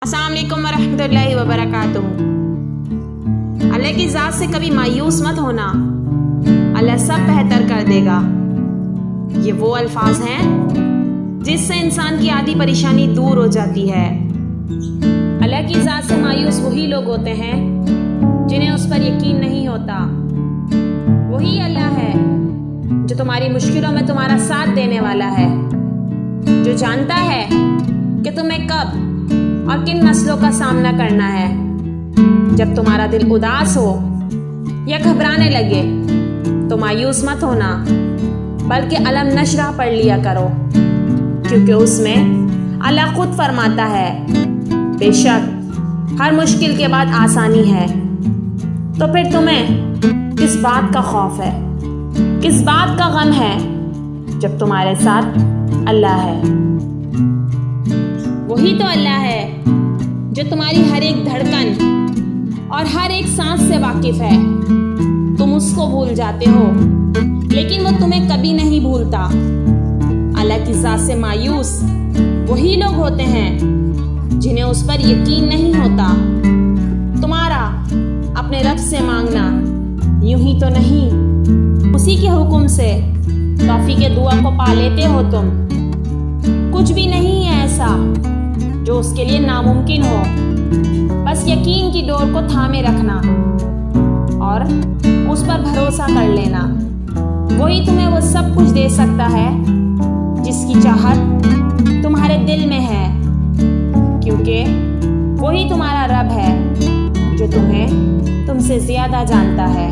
अस्सलाम वालेकुम वरहमतुल्लाहि वबरकातुहू। अल्लाह की ज़ात से कभी मायूस मत होना, अल्लाह सब बेहतर कर देगा। ये वो अल्फाज हैं जिससे इंसान की आधी परेशानी दूर हो जाती है। अल्लाह की ज़ात से मायूस वही लोग होते हैं जिन्हें उस पर यकीन नहीं होता। वही अल्लाह है जो तुम्हारी मुश्किलों में तुम्हारा साथ देने वाला है, जो जानता है कि तुम्हें कब और किन मसलों का सामना करना है। जब तुम्हारा दिल उदास हो या घबराने लगे तो मायूस मत होना, बल्कि अलम नशरह पढ़ लिया करो, क्योंकि उसमें अल्लाह खुद फरमाता है, बेशक हर मुश्किल के बाद आसानी है। तो फिर तुम्हें किस बात का खौफ है, किस बात का गम है, जब तुम्हारे साथ अल्लाह है। वही तो अल्लाह है जो तुम्हारी हर एक धड़कन और हर एक सांस से वाकिफ है। तुम उसको भूल जाते हो, लेकिन वो तुम्हें कभी नहीं भूलता। अल्लाह की ज़ात से मायूस वही लोग होते हैं जिन्हें उस पर यकीन नहीं होता। तुम्हारा अपने रब से मांगना यूं ही तो नहीं, उसी के हुक्म से तौफीक दुआ को पा लेते हो तुम। कुछ भी नहीं है ऐसा जो उसके लिए नामुमकिन हो। बस यकीन की डोर को थामे रखना और उस पर भरोसा कर लेना। वही तुम्हें वो सब कुछ दे सकता है जिसकी चाहत तुम्हारे दिल में है, क्योंकि वही तुम्हारा रब है जो तुम्हें तुमसे ज्यादा जानता है।